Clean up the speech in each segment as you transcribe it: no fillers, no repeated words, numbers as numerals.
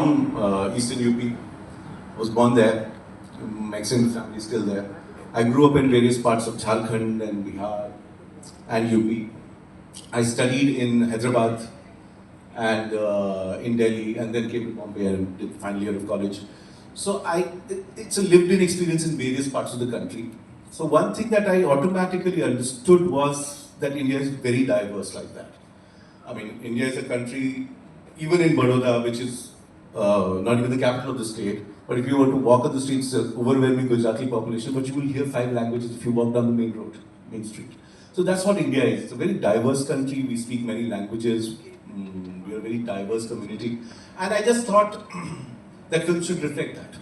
from Eastern UP. Was born there. My extended family is still there. I grew up in various parts of Jharkhand and Bihar and UP. I studied in Hyderabad and in Delhi, and then came to Bombay and did final year of college. So it's a lived-in experience in various parts of the country. So one thing that I automatically understood was that India is very diverse like that. I mean, India is a country, even in Baroda, which is not even the capital of the state, but if you were to walk on the streets, overwhelming Gujarati population, but you will hear 5 languages if you walk down the main road, main street. So that's what India is. It's a very diverse country. We speak many languages. We are a very diverse community. And I just thought that film should reflect that.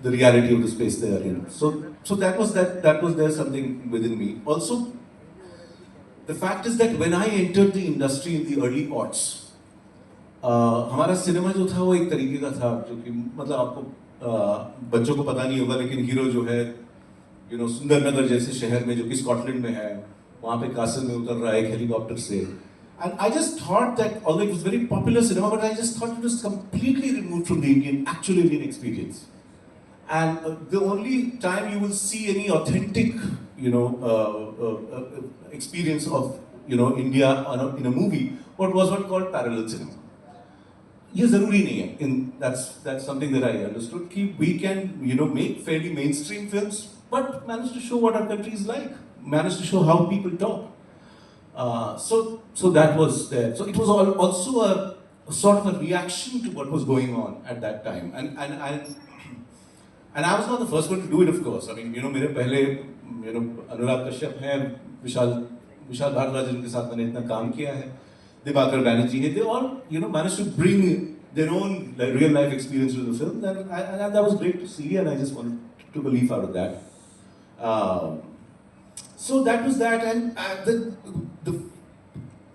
The reality of the space they are in. So that was there something within me. Also, the fact is that when I entered the industry in the early aughts, हमारा cinema जो था वो एक तरीके का था जो कि मतलब आपको बच्चों को पता नहीं होगा लेकिन हीरो जो है सुंदरनगर जैसे शहर में जो कि स्कॉटलैंड में है वहाँ पे कासल में उतर रहा है एक हेलीकॉप्टर से and I just thought that although it was very popular cinema but I just thought it was completely removed from the actual Indian experience and the only time you will see any authentic experience of India in a movie what called parallel cinema. ये जरूरी नहीं है. That's something that I understood. कि we can make fairly mainstream films, but manage to show what our country is like, manage to show how people talk. So that was there. So it was also a sort of a reaction to what was going on at that time, and I was not the first one to do it, of course. I mean, मेरे पहले अनुराग कश्यप हैं, विशाल भारद्वाज जिनके साथ मैंने इतना काम किया है. Dibakar Banerjee, they all managed to bring their own real life experience to the film, and that was great to see, and I just took a leaf out of that. So that was that, and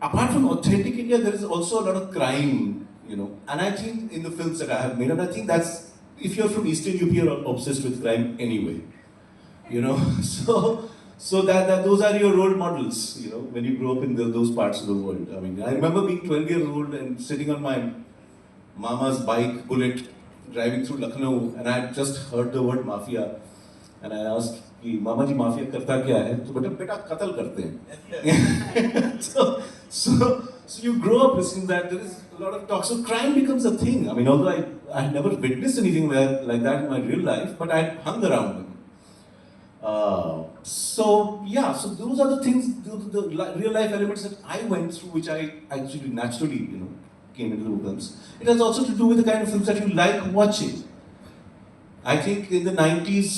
apart from authentic India, there is also a lot of crime, and I think in the films that I have made, and I think that's if you're from Eastern UP, you're obsessed with crime anyway, So that those are your role models, when you grow up in those parts of the world. I mean, I remember being 12 years old and sitting on my mama's bike, Bullet, driving through Lucknow, and I had just heard the word mafia, and I asked, "Mama ji, mafia karta kya hai?" So, beta, qatl karte hain. So you grow up listening that there is a lot of talk. So crime becomes a thing. I mean, although I had never witnessed anything like that in my real life, but I had hung around them. So those are the things, the real life elements that I went through, which I actually naturally, came into the films. It has also to do with the kind of films that you like watching. I think in the 90s,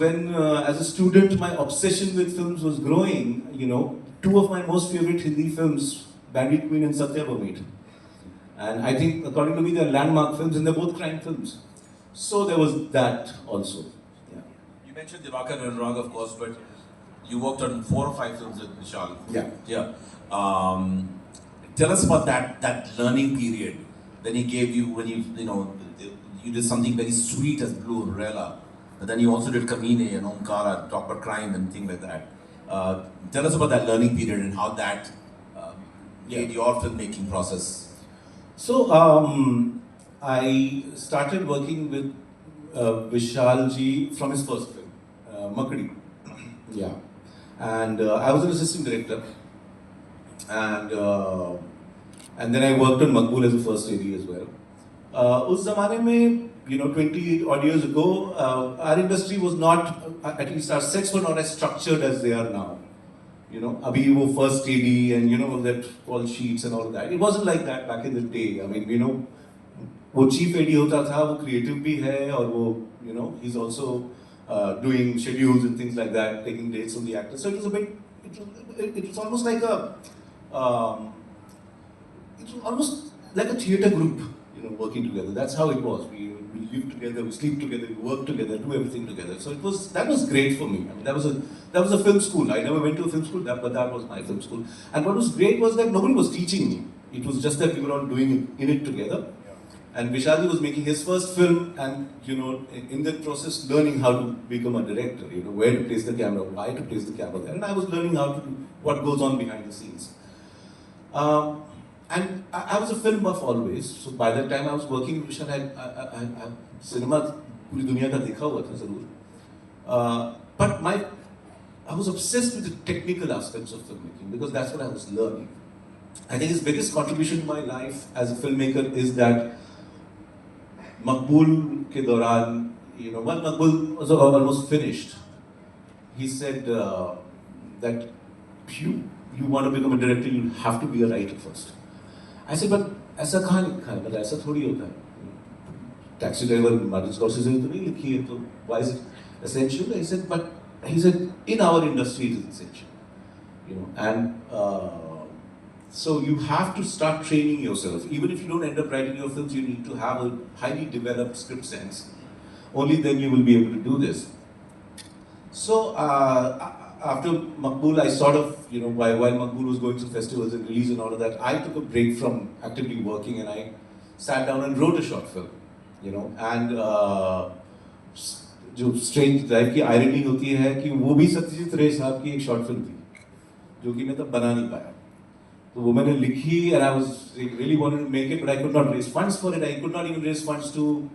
when as a student my obsession with films was growing, 2 of my most favorite Hindi films, Bandit Queen and Satya, were made. And I think, according to me, they're landmark films, and they're both crime films. So there was that also. You mentioned Dibakar and Anurag, of course, but you worked on 4 or 5 films with Vishal. Yeah. Tell us about that learning period when he gave you, when you did something very sweet as Blue Umbrella, but then you also did Kamine and Omkara, talk about crime and things like that. Tell us about that learning period and how that made your filmmaking process. So I started working with Vishal ji from his first film, Makdi. Yeah. And I was an assistant director. And then I worked on Maqbool as a first AD as well. Us zamane mein, 20 odd years ago, our industry was not, at least our sets were not as structured as they are now. Abhi wo first AD and that call sheets and all of that. It wasn't like that back in the day. I mean, वो chief AD होता था, वो creative भी है और वो he's also doing schedules and things like that, taking dates from the actors. So it was a bit, it was almost like a theatre group, working together. That's how it was. We live together, we sleep together, we work together, do everything together. So that was great for me. I mean, that was a film school. I never went to a film school, but that was my film school. And what was great was that nobody was teaching me. It was just that we were all doing it together. And Vishalji was making his first film, and in that process, learning how to become a director. Where to place the camera, why to place the camera there, and I was learning how to do what goes on behind the scenes. And I was a film buff always, so by the time I was working with Vishal, I cinema पूरी दुनिया का देखा हुआ था जरूर. But I was obsessed with the technical aspects of filmmaking because that's what I was learning. I think his biggest contribution to my life as a filmmaker is that Maqbool ke dauran, when Maqbool was almost finished, he said that you want to become a director, you have to be a writer first. I said, but ऐसा कहाँ लिखा है? मतलब ऐसा थोड़ी होता है. Taxi driver, Martin Scorsese ने तो नहीं लिखी है, तो why is it essential? He said, in our industry it is essential, and so you have to start training yourself. Even if you don't end up writing your films, you need to have a highly developed script sense. Only then you will be able to do this. So after Maqbool, I sort of, while Maqbool was going through festivals and release and all of that, I took a break from actively working and I sat down and wrote a short film, and जो strange life की irony होती है कि वो भी सत्यजीत रे साहब की एक शॉर्ट फिल्म थी जो कि मैं तब बना नहीं पाया. तो वो मैंने लिखी and I was really wanted to make it, but I could not raise funds for it. I could not even raise funds to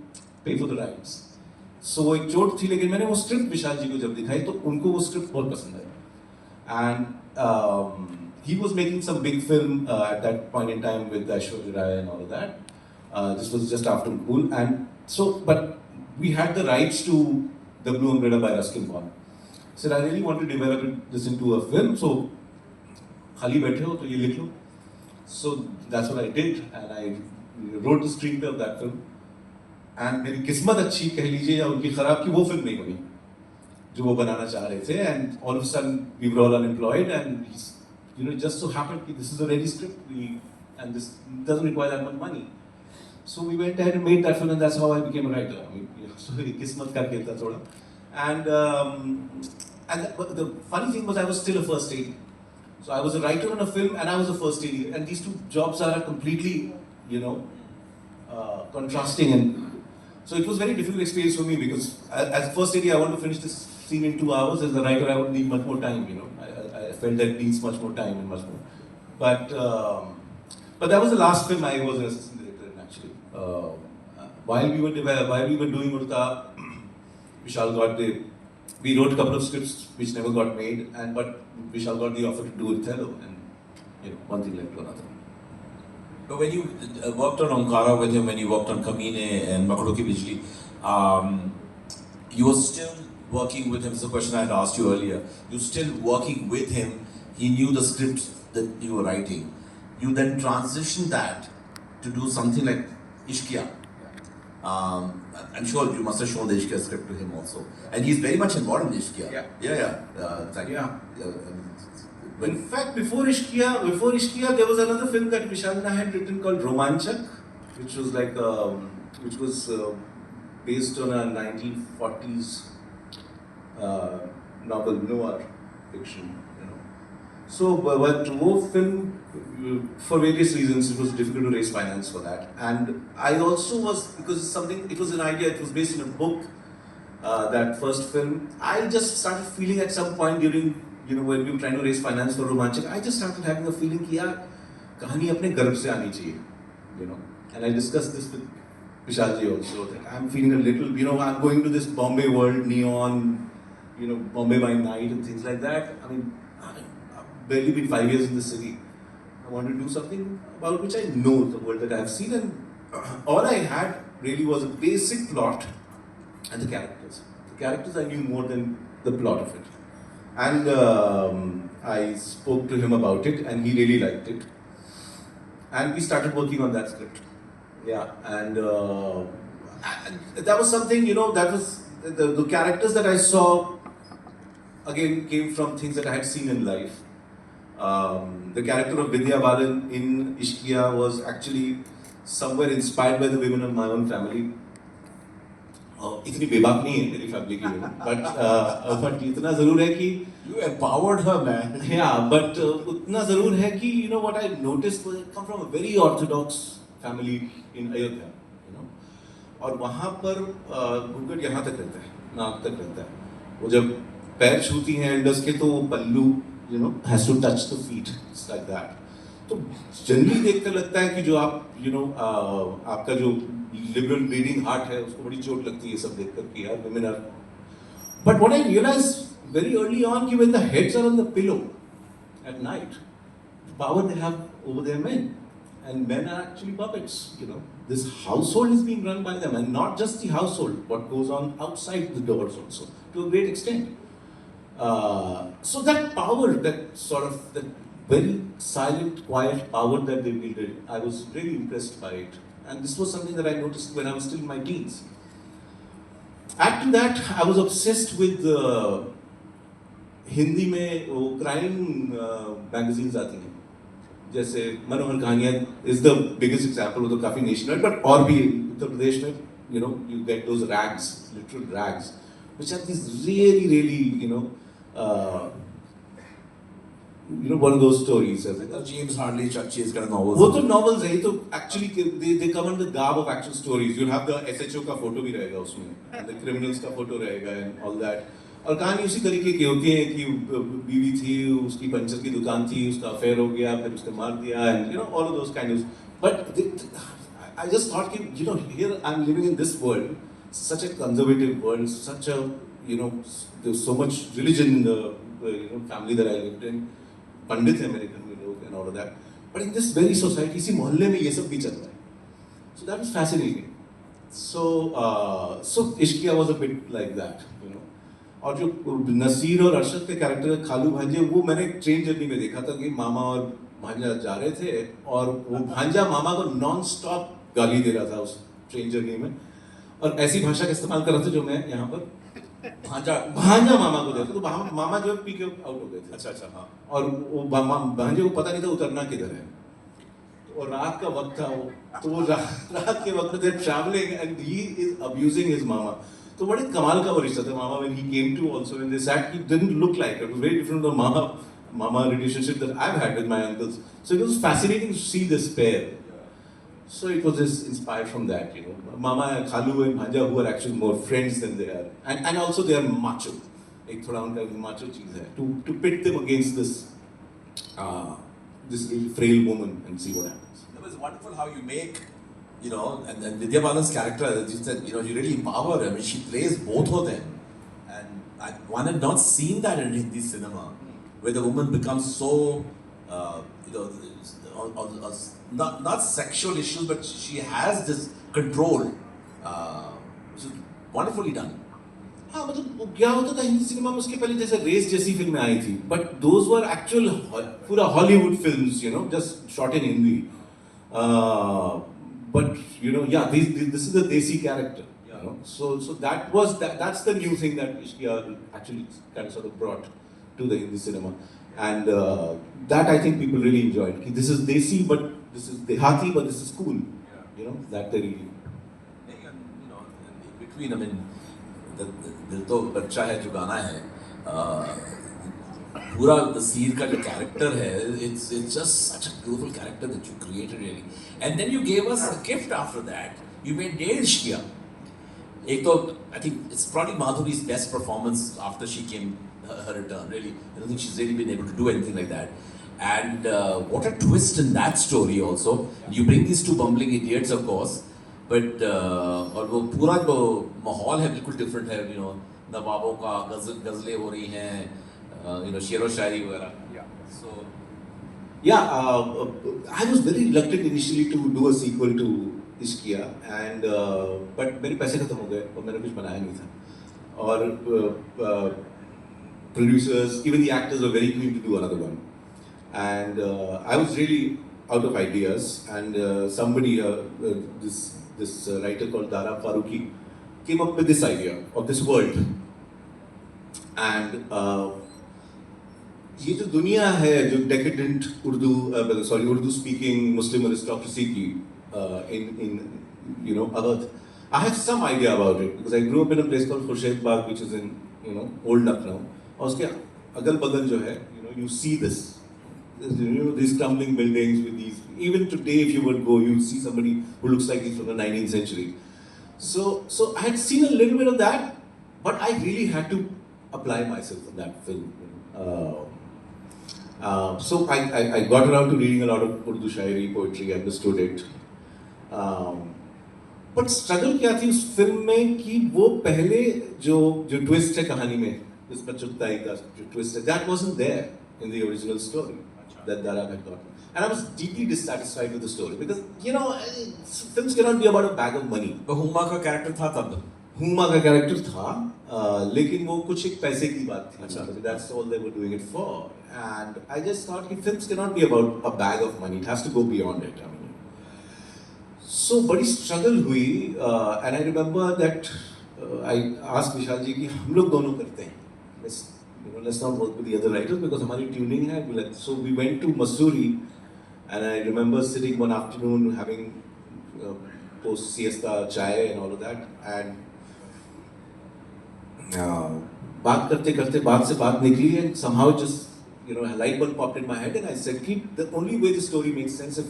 pay for the rights. So वो एक चोट थी, लेकिन मैंने वो स्क्रिप्ट विशाल जी को जब दिखाई तो उनको वो स्क्रिप्ट बहुत पसंद आई. And he was making some big film at that point in time with Aishwarya Rai and all of that. This was just after Maqbool, and so but we had the rights to The Blue Umbrella by Ruskin Bond. I said, I really want to develop this into a film, so खाली बैठे हो तो ये लिख लो. So that's what I did, and I wrote the screenplay of that film. And मेरी किस्मत अच्छी कह लीजिए या उनकी खराब कि वो फिल्म नहीं बनी जो वो बनाना चाह रहे थे. And all of a sudden we were all unemployed, and it just so happened that this is a ready script, and this doesn't require that much money. So we went ahead and made that film, and that's how I became a writer. I mean, so kismat ka khel tha thoda. And the funny thing was I was still a first AD. So I was a writer on a film and I was a first AD, and these two jobs are completely, contrasting, and so it was a very difficult experience for me because as first AD I want to finish this scene in 2 hours. As a writer I would need much more time. I felt that it needs much more time and much more. But that was the last film I was an assistant director in actually. While we were doing Urta, Vishal we wrote a couple of scripts which never got made, but Vishal got the offer to do Othello, and one thing led to another. But when you worked on Omkara with him, when you worked on Kamine and Makro Ki Bijli, you were still working with him. It's a question I had asked you earlier. You were still working with him. He knew the script that you were writing. You then transitioned that to do something like Ishqiya. I'm sure you must have shown the Ishqiya script to him also. And he's very much involved in Ishqiya. In fact, before Ishqiya, there was another film that Vishal had written called Romanchak, which was based on a 1940s novel, noir fiction. So, but wo film, for various reasons, it was difficult to raise finance for that. And I also was, because it was an idea, it was based on a book, that first film. I just started feeling at some point during, when we were trying to raise finance for Romanchak, I just started having a feeling कि यार कहानी अपने गर्भ से आनी चाहिए, And I discussed this with Vishal ji also, that I'm feeling a little, I'm going to this Bombay world, neon, Bombay by night and things like that. I mean, I've barely been 5 years in the city. I want to do something about which I know the world that I have seen, and all I had really was a basic plot and the characters. The characters I knew more than the plot of it. And I spoke to him about it, and he really liked it. And we started working on that script. Yeah, and that was something, that was the characters that I saw, again, came from things that I had seen in life. The character of Vidya Balan in Ishqiya was actually somewhere inspired by the women of my own family. इतनी बेबाक नहीं है मेरी family की, but इतना जरूर है कि you empowered her, man. Yeah, but उतना जरूर है कि what I noticed was I come from a very orthodox family in Ayodhya, और वहाँ पर घूंघट यहाँ तक रहता है, नाक तक रहता है. वो जब पैर छूती हैं एल्डर्स के तो वो पल्लू has to touch the feet. It's like that. तो जनरली देखकर लगता है कि जो आप आपका जो लिबरल ब्लीडिंग हार्ट है उसको बड़ी चोट लगती है सब देखकर कि यार women are. But what I realized very early on कि when the heads are on the pillow at night, the power they have over their men, and men are actually puppets. This household is being run by them, and not just the household, what goes on outside the doors also, to a great extent. So that power, that very silent, quiet power that they wielded, I was really impressed by it. And this was something that I noticed when I was still in my teens. Add to that, I was obsessed with Hindi में वो crime magazines आती हैं, जैसे मनोहर कहानियाँ is the biggest example, वो तो काफ़ी national, but और भी उत्तर प्रदेश में you get those rags, literal rags, which are these really one of those stories. James Hartley Church's kind of novels. वो तो novels है, ये तो actually they come under the garb of actual stories. You'll have the SHO का photo भी रहेगा उसमें, and the criminals का photo रहेगा and all that. और कहानी उसी तरीके की होती है कि बीवी थी, उसकी पंचर की दुकान थी, उसका अफेयर हो गया, फिर उसने मार दिया, and all of those kind of. But I just thought कि here I'm living in this world, such a conservative world, such a there's so much religion in the family that I lived in. पंडित है मेरे घर में लोग and all of that. But in this very society, इसी मोहल्ले में ये सब भी चल रहा है. So that was fascinating. So Ishqiya was a bit like that, और जो नसीर और अरशद के कैरेक्टर खालू भांजे, वो मैंने ट्रेन जर्नी में देखा था कि मामा और भांजा जा रहे थे और वो भांजा मामा को नॉन स्टॉप गाली दे रहा था उस ट्रेन जर्नी में, और ऐसी भाषा का इस्तेमाल कर रहा था जो मैं यहाँ पर भांजा मामा को देता, तो मामा जो पी के आउट हो गए थे. अच्छा हाँ. और वो भांजे को पता नहीं था उतरना किधर है, और रात का वक्त था वो, तो वो रात के वक्त they travelling and he is abusing his mama. तो बड़े कमाल का वो रिश्ता था मामा. When he came to also when they sat, he didn't look like, it was very different from mama relationship that I've had with my uncles. So it was fascinating to see this pair. So it was just inspired from that, Mama, Khalu and Bhanja, who are actually more friends than they are. And also they are macho. एक थोड़ा उनका macho चीज़ है. To pit them against this really frail woman and see what happens. It was wonderful how you make, and Vidya Balan's character, you said, you really empower her. I mean, she plays both of them. And one had not seen that in Hindi cinema, where the woman becomes so, not sexual issues, but she has this control, which is wonderfully done. हाँ, मतलब क्या होता था Hindi cinema में, उसके पहले जैसे race जैसी फिल्में आई थी, बट दोज वर एक्चुअल पूरा Hollywood films, just shot in Hindi. But this is the desi character, So that's the new thing that Ishqiya actually kind of sort of brought to the Hindi cinema, and that I think people really enjoyed. This is desi, but this is dehati, but this is cool. That they really. In between, I mean, दिल तो बच्चा है जो गाना है, पूरा नसीर का जो character है, it's just such a beautiful character that you created really, and then you gave us a gift after that. You made डेढ़ इश्किया. एक तो I think it's probably Madhuri's best performance after she came her return. Really, I don't think she's really been able to do anything like that. And what a twist in that story also. You bring these two bumbling idiots, of course, but और वो पूरा जो माहौल है बिल्कुल different है. नवाबों का गज़लें हो रही हैं, शेरो शायरी वगैरह. So I was very reluctant initially to do a sequel to Ishqiya, and but मेरे पैसे खत्म हो गए और मैंने कुछ बनाया नहीं था, और producers, even the actors were very keen to do another one, and I was really out of ideas, and somebody, this writer called Dara Farooqi came up with this idea of this world, and ये जो दुनिया है जो decadent Urdu speaking Muslim aristocracy की in Awadh, I have some idea about it because I grew up in a place called Khurshid Bagh, which is in old Lucknow, और उसके अगल बगल जो है, you see this, these crumbling buildings with these. Even today, if you would go, you see somebody who looks like he's from the 19th century. So I had seen a little bit of that, but I really had to apply myself in that film. So I got around to reading a lot of Urdu shairi, poetry, understood it. But struggle क्या थी उस film में कि वो पहले जो जो twist है कहानी में, इसमें चुगताई का जो ट्विस्ट है, that wasn't there in the original story that Dara had got. And I was deeply dissatisfied with the story because, you know, films cannot be about a bag of money. तो हुमा का character था तब? हुमा का character था, लेकिन वो कुछ एक पैसे की बात थी. अच्छा. That's all they were doing it for. And I just thought कि films cannot be about a bag of money. It has to go beyond it. I mean, so बड़ी struggle हुई, and I remember that I asked विशाल जी कि हम लोग दोनों करते हैं. Let's not work with the other writers because हमारी tuning है. So we went to Mussoorie, and I remember sitting one afternoon having post siesta chai and all of that, and बात करते करते बात से बात निकली, and somehow just a light bulb popped in my head, and I said, the only way the story makes sense if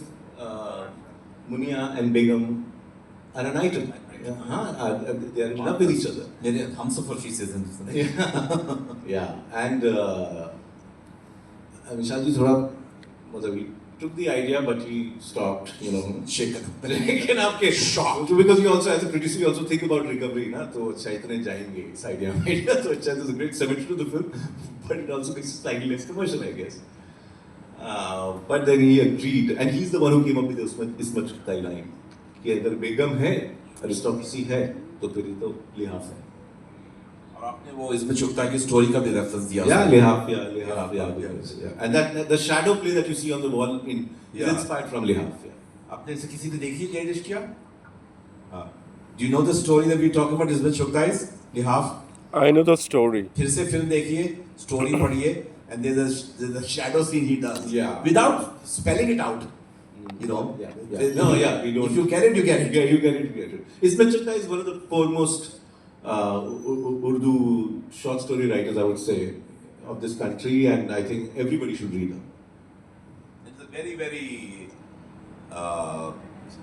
Munia and Begum are an item. They are in love with each other. Hamsafar, she says. Yeah, and Vishal ji thoda, he took the idea, but he stopped, Shaken. लेकिन आपके shocked because you also, as a producer, you also think about recovery, ना, तो अच्छा इतने जाएंगे इस idea में, तो अच्छा, there's a great symmetry to the film, but it also makes it slightly less commercial, I guess. But then he agreed, and he's the one who came up with this much line कि अगर बेगम है, aristocracy है, तो फिर तो लिहाफ है. और आपने वो इसमें चुगता की स्टोरी का भी रेफरेंस दिया. Yeah, Lihaf, yeah. And that the shadow play that you see on the wall is inspired from Lihaf. Yeah. आपने इसे किसी ने देखी है क्या किया? Do you know the story that we talk about? इसमें चुगता is Lihaf. I know the story. फिर से फिल्म देखिए, स्टोरी पढ़िए, and there's a shadow scene he does. Yeah. Without spelling it out. You know? Yeah. No, yeah, we don't. If you get it, you get it. Yeah, you get it. Ismet Chutta is one of the foremost Urdu short story writers, I would say, of this country, and I think everybody should read her. It's a very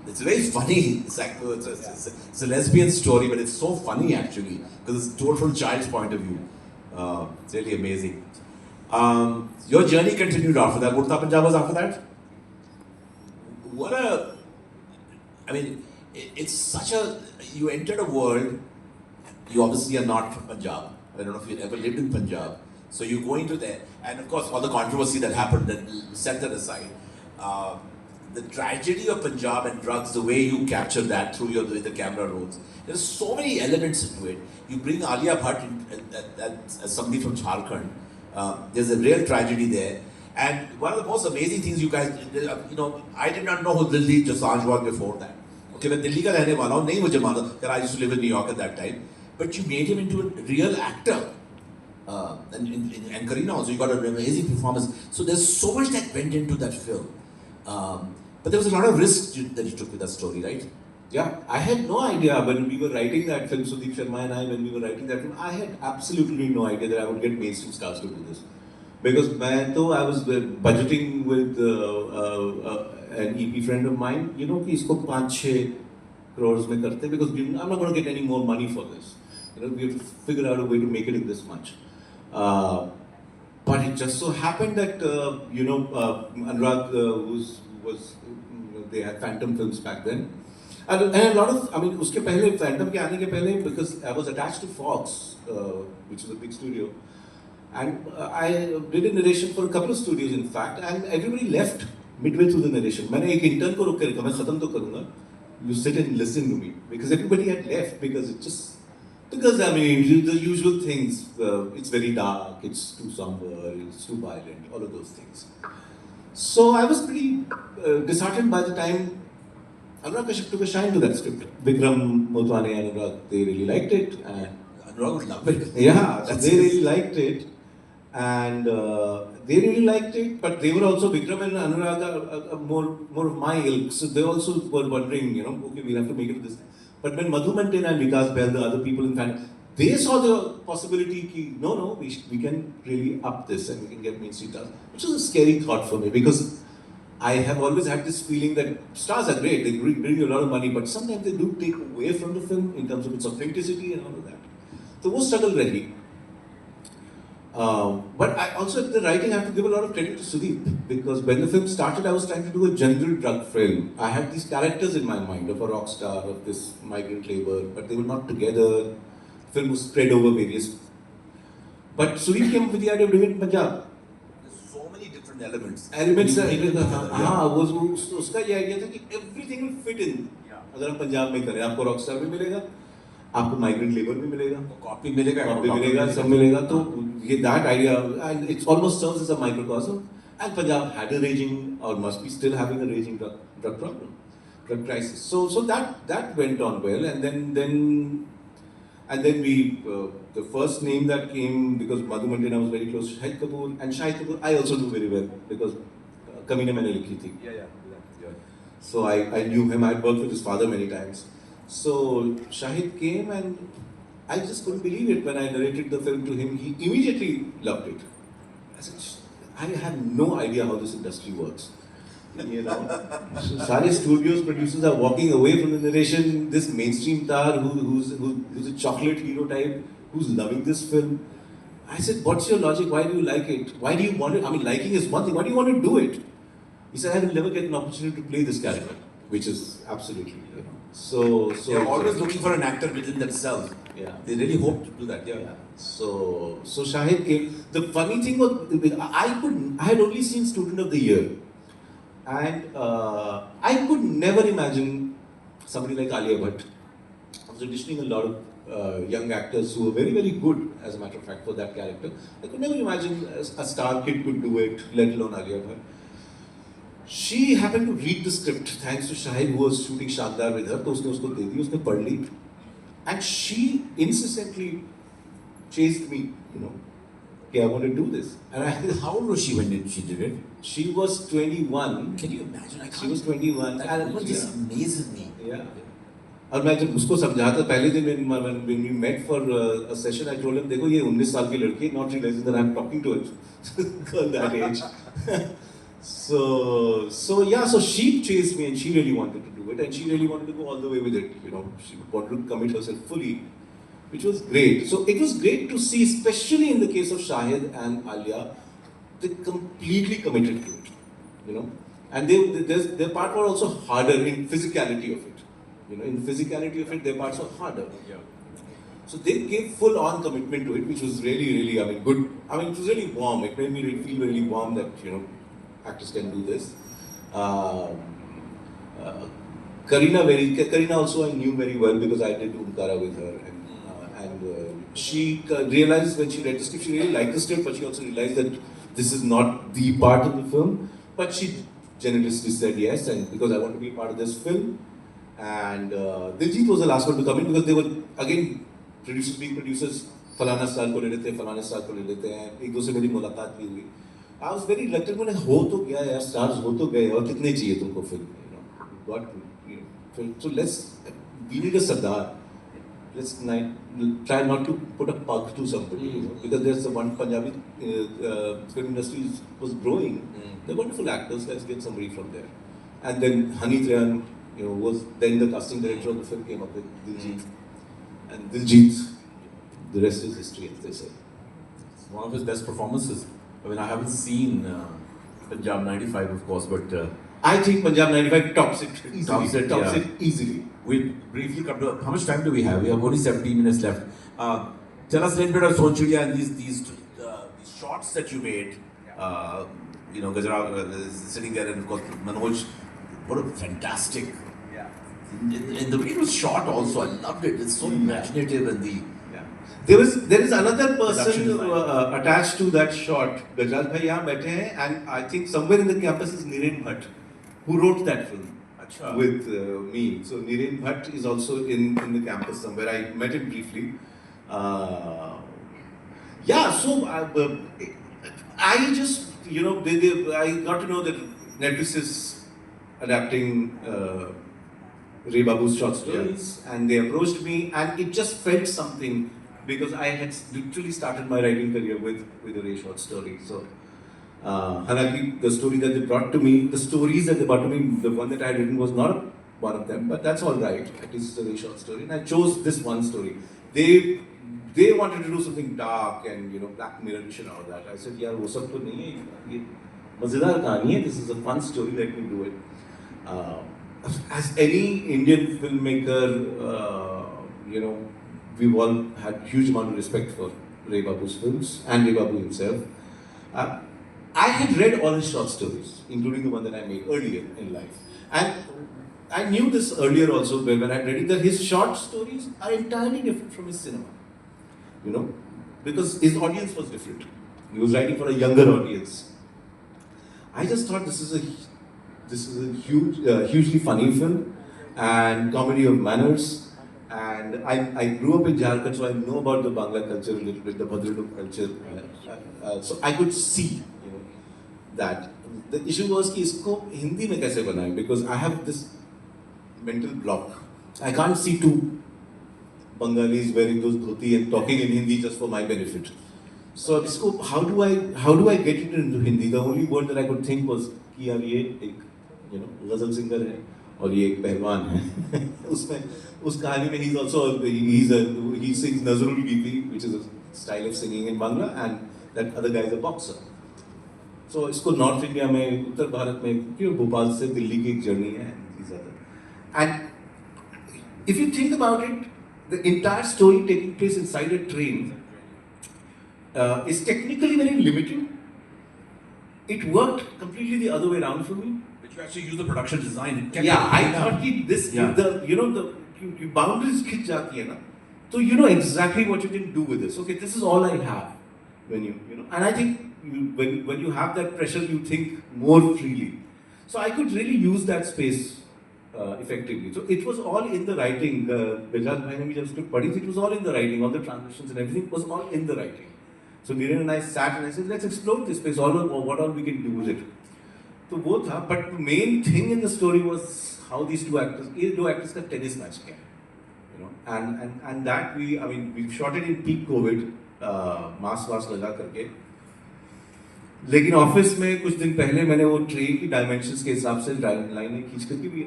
it's very funny. It's a lesbian story, but it's so funny actually because it's told from a child's point of view. It's really amazing. Your journey continued after that. Urta Punjab was after that? It's such a, you entered a world, you obviously are not from Punjab. I don't know if you ever lived in Punjab. So you go into there, and of course all the controversy that happened, that set that aside. The tragedy of Punjab and drugs, the way you capture that through the camera rolls. There's so many elements into it. You bring Alia Bhatt as somebody from Jharkhand. There's a real tragedy there. And one of the most amazing things you guys, I did not know who Diljeet Dosanjh was before that. Okay, मैं दिल्ली का रहने वाला हूँ, नहीं मुझे मालूम, because I used to live in New York at that time. But you made him into a real actor. And Kareena also, you got an amazing performance. So there's so much that went into that film. But there was a lot of risk that you took with that story, right? Yeah, I had no idea when we were writing that film, Sudeep Sharma and I, when we were writing that film, I had absolutely no idea that I would get mainstream stars to do this. Because I was budgeting with an EP friend of mine, कि इसको 5-6 crores में करते, because I'm not going to get any more money for this. We have to figure out a way to make it in this much. But it just so happened that Anurag they had Phantom Films back then, and a lot of उसके पहले Phantom के आने के पहले, because I was attached to Fox, which is a big studio. And I did a narration for a couple of studios, in fact, and everybody left midway through the narration. मैंने एक intern को रोक के रखा, मैं खत्म तो करूँगा. You sit and listen to me, because everybody had left because the usual things. It's very dark, it's too somber, it's too violent, all of those things. So I was pretty disheartened by the time Anurag Kashyap took a shine to that script. Vikram, Motwane, and Anurag, they really liked it. And Anurag would love it. Yeah, so they really liked it. And they really liked it, but they were also, Vikram and Anurag are more of my ilk, so they also were wondering, okay, we'll have to make it this. But when Madhu Mantin and Vikas Bell, the other people in fact, they saw the possibility ki, no, we can really up this and we can get mainstream stars, which was a scary thought for me, because I have always had this feeling that stars are great, they bring you a lot of money, but sometimes they do take away from the film in terms of its authenticity and all of that. So वो struggle रही. But I also, the writing, I have to give a lot of credit to Sudeep, because when the film started, I was trying to do a general drug film. I had these characters in my mind of a rock star, of this migrant labor, but they were not together. The film was spread over various. But Sudeep came up with the idea of doing it in Punjab. There's so many different elements. Elements You bring it together, yeah. हाँ उसका ये idea था कि everything will fit in अगर हम पंजाब में करें आपको रॉकस्टार भी मिलेगा आपको माइग्रेंट लेबर भी मिलेगा कॉप भी मिलेगा, कॉप भी मिलेगा सब मिलेगा तो ये that idea and it's almost serves as a microcosm and Punjab had a raging or must be still having a raging drug problem drug crisis so that went on well and then we the first name that came because Madhu Mandina was very close to Shahid Kapoor and Shahid Kapoor I also knew very well because Kamina maine likhi thi so I knew him I had worked with his father many times so Shahid came and I just couldn't believe it when I narrated the film to him he immediately loved it I said I have no idea how this industry works you know so sare studios producers are walking away from the narration this mainstream star who's a chocolate hero type who's loving this film I said what's your logic why do you like it why do you want it I mean liking is one thing why do you want to do it he said I will never get an opportunity to play this character which is absolutely you know so they're always looking for an actor within themselves they really hope to do that so Shahid came the funny thing was I had only seen Student of the Year and I could never imagine somebody like Alia Bhatt. I was auditioning a lot of young actors who were very, very good, as a matter of fact, for that character. I could never imagine a star kid could do it, let alone Alia Bhatt. She happened to read the script, thanks to Shahid, who was shooting Shandar with her. तो उसने उसको दे दी, उसने पढ़ ली, and she insistently chased me, you know. I want to do this. And how old was she when she did it? She was 21. Can you imagine? She was 21. That just amazes me. Yeah. और मैं जब उसको समझाता पहले दिन when we met for a session, I told him, देखो ये 19 साल की लड़की, not realizing that I'm talking to a girl that age. So she chased me and she really wanted to do it and she really wanted to go all the way with it. You know, she wanted to commit herself fully. Which was great. So it was great to see, especially in the case of Shahid and Alia, they completely committed to it, you know. And their part were also harder in physicality of it. You know, in physicality of it, their parts were harder. Yeah. So they gave full-on commitment to it, which was really, really, I mean, good. I mean, it was really warm. It made me feel really warm that, you know, actors can do this. Karina also I knew very well because I did Umkara with her. And she realized when she read the script, she really liked the script, but she also realized that this is not the part of the film. But she generously said yes, and because I want to be part of this film. And Diljit was the last one to come in because they were, again, producers being producers, फलाना star को ले लेते हैं, फलाने star को ले लेते हैं, एक दूसरे से मेरी मुलाकात भी हुई. I was very reluctant, मैंने हो तो गया यार, stars हो तो गए और कितने चाहिए तुमको film, you know, got, you know, so let's, we need a Sardar. Let's try not to put a pug to somebody, you know, because there's the one Punjabi film industry was growing. They're wonderful actors. Let's get somebody from there. And then Hani Trayan, you know, was then the casting director of the film, came up with Diljit, and Diljit, the rest is history, as they say. It's one of his best performances. I mean, I haven't seen Punjab '95, of course, but I think Punjab '95 tops it easily. We'll briefly come to how much time do we have? We have only 17 minutes left. Tell us a little bit of Sonchulia and these shots that you made. You know, Gajra is sitting there, and of course Manoj. What a fantastic! And the way it was shot also, I loved it. It's so imaginative and the. There is another person attached to that shot. Gajraj bhai yahan baithe hain, and I think somewhere in the campus is Niren Bhatt, who wrote that film with me. So Niren Bhatt is also in the campus somewhere. I met him briefly. So I just, you know, I got to know that Netflix is adapting Ray Babu's short stories, and they approached me, and it just felt something because I had literally started my writing career with a Ray short story. So, Halaki, the story that they brought to me, the stories that they brought to me, the one that I had written was not one of them, but that's all right. It is a Ray short story, and I chose this one story. They they wanted to do something dark and Black Mirror-ish and all that. I said, यार वो सब तो नहीं है, ये मजेदार कहानी है. This is a fun story. Let me do it. As any Indian filmmaker, we've all had huge amount of respect for Ray Babu's films and Ray Babu himself. I had read all his short stories, including the one that I made earlier in life. And I knew this earlier also when I read it, that his short stories are entirely different from his cinema. Because his audience was different. He was writing for a younger audience. I just thought this is a hugely funny film and comedy of manners. And I grew up in Jharkhand, so I know about the Bangla culture a little bit, the Bhadralok culture. So I could see that. The issue was कि इसको हिंदी में कैसे बनाएं, because I have this mental block. I can't see two Bengalis wearing those dhoti and talking in Hindi just for my benefit. So इसको how do I get it into Hindi? The only word that I could think was कि यार ये एक गजल singer है और ये एक पहलवान है. उसमें उस कहानी में he sings Nazrul Geeti, which is a style of singing in Bangla, and that other guy is a boxer. So इसको नॉर्थ इंडिया में, उत्तर भारत में, भोपाल से दिल्ली की एक जर्नी है. And if you think about it, the entire story taking place inside a train is technically very limited. It worked completely the other way around for me. But you actually use the production design. I thought that this, the boundaries खिंच जाती है ना, so you know exactly what you can do with this. Okay, this is all I have. When and I think when you have that pressure, you think more freely. So I could really use that space effectively. So it was all in the writing. Bajaj bhai ne bhi jab script padhi thi, it was all in the writing. All the transitions and everything was all in the writing. So Niren and I sat and I said, let's explore this space. What all we can do with it. So वो था. But the main thing in the story was how these two actors का tennis match किया. And that we shot it in peak COVID. Mask लगा करके. लेकिन office में कुछ दिन पहले मैंने वो ट्रेन की डायमेंशंस के हिसाब से लाइनें खींच करके भी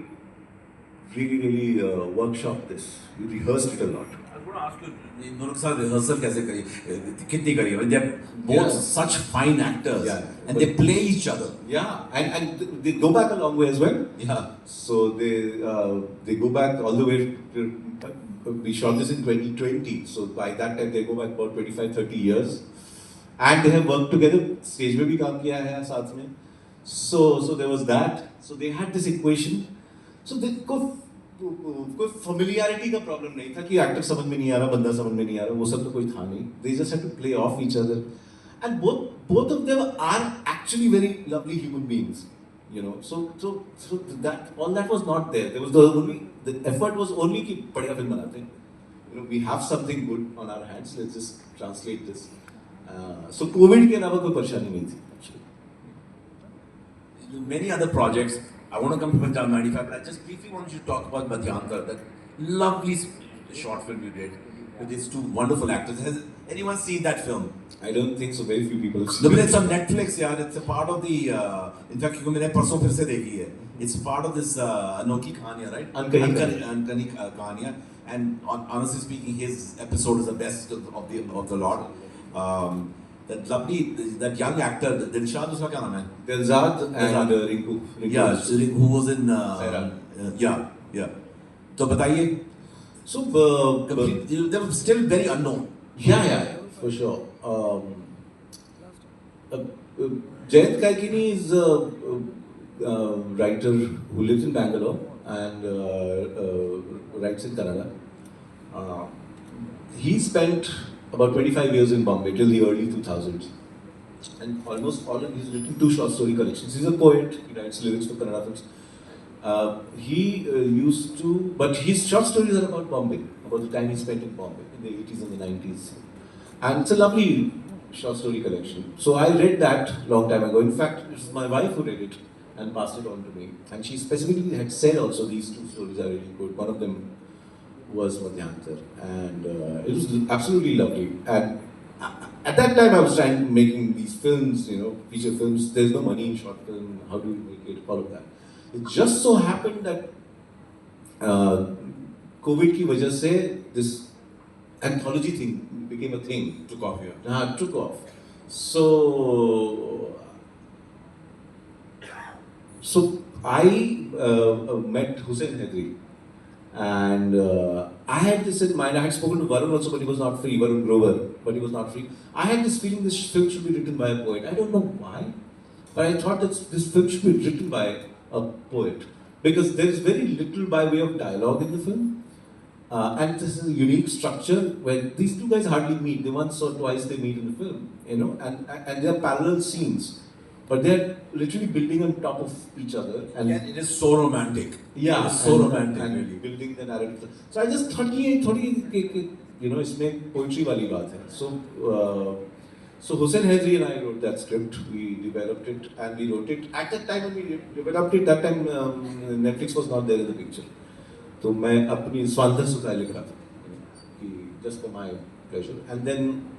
really workshop this. We rehearsed it a lot. I was going to ask you, इन दोनों के साथ rehearsal कैसे करी, कितनी करी? I mean, they're both such fine actors, and they play each other. Yeah, and they go back a long way as well. Yeah. So they go back all the way. We shot this in 2020, so by that time they go back about 25-30 years, and they have worked together. Stage में भी काम किया है साथ में. So there was that. So they had this equation. So कोई familiarity का problem नहीं था कि actor समझ में नहीं आ रहा, बंदा समझ में नहीं आ रहा, वो सब तो कोई था नहीं. They just had to play off each other, and both of them are actually very lovely human beings. So that all that was not there. There was the effort was only कि बढ़िया film बनाते हैं. We have something good on our hands. Let's just translate this. So COVID के अलावा कोई परेशानी नहीं थी actually. Many other projects. I want to come to Punjab 95, but I just briefly wanted you to talk about Madhyantar, that lovely short film you did with these two wonderful actors. Has anyone seen that film? I don't think so. Very few people have seen No, but it. it's on Netflix, yeah. It's a part of the. In fact, क्योंकि मैंने परसों फिर से देखी है. It's part of this अनोखी कहानियाँ, right? अनकही कहानियाँ. And honestly speaking, his episode is the best of the lot. That young actor, Dilshad, उसका क्या नाम है? Dilshad and Rinku. Yeah, who was in. Yeah. तो बताइए. So they were still very unknown. Yeah, for sure. Jayant Kaikini is a writer who lives in Bangalore and writes in Kannada. He spent about 25 years in Bombay till the early 2000s, and almost all of he's written 2 short story collections. He's a poet. He writes lyrics for Kannada films. But his short stories are about Bombay, about the time he spent in Bombay in the 80s and the 90s. And it's a lovely short story collection. So I read that long time ago. In fact, it was my wife who read it and passed it on to me. And she specifically had said also these 2 stories are really good. One of them was Madhyantar. And it was absolutely lovely. And at that time I was making these films, feature films. There's no money in short film. How do you make it? All of that. It just so happened that COVID की वजह से this anthology thing became a thing. Took off here. Took off. So I met Hussein Hedri, and I had this in mind. I had spoken to Varun also, but he was not free. Varun Grover, but he was not free. I had this feeling this film should be written by a poet. I don't know why, but I thought that this film should be written by a poet because there is very little by way of dialogue in the film. And this is a unique structure where these two guys hardly meet. They once or twice they meet in the film, you know, and they are parallel scenes, but they're literally building on top of each other. And it is so romantic. yeah, it is so romantic, and really. building the narrative. So I just thought, you know, इसमें poetry वाली बात है. So Hussein Hedri and I wrote that script. We developed it and we wrote it. At that time when we developed it, that time Netflix was not there in the picture. तो मैं अपनी स्वांतः सुखाए लिख रहा था कि just for my pleasure. And then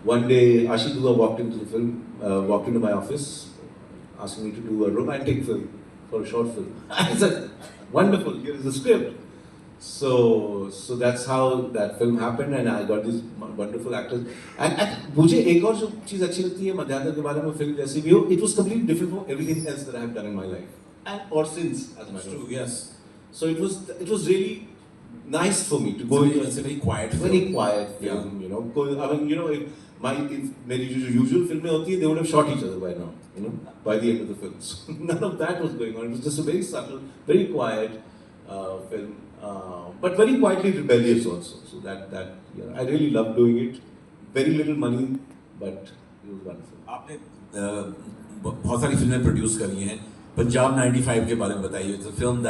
one day Ashi Dua walked into my office, asking me to do a romantic film for a short film. I said, wonderful, here is the script. So that's how that film happened, and I got these wonderful actors. And मुझे एक और जो चीज़ अच्छी लगती है मध्यांतर के बारे में फिल्म जैसी भी हो, it was completely different from everything else that I have done in my life, and or since as a matter of fact. Yes. So it was really nice for me to go into It's a very quiet film. very quiet film, you know. I mean, you know, if my usual film में होती है, they would have shot each other by now, you know, by the end of the film. So none of that was going on. It was just a very subtle, very quiet film, but very quietly rebellious also. So that yeah, I really loved doing it. Very little money, but it was wonderful. आपने बहुत सारी फिल्में produce करी हैं. पंजाब 95 के बारे में बताइए. It's a film that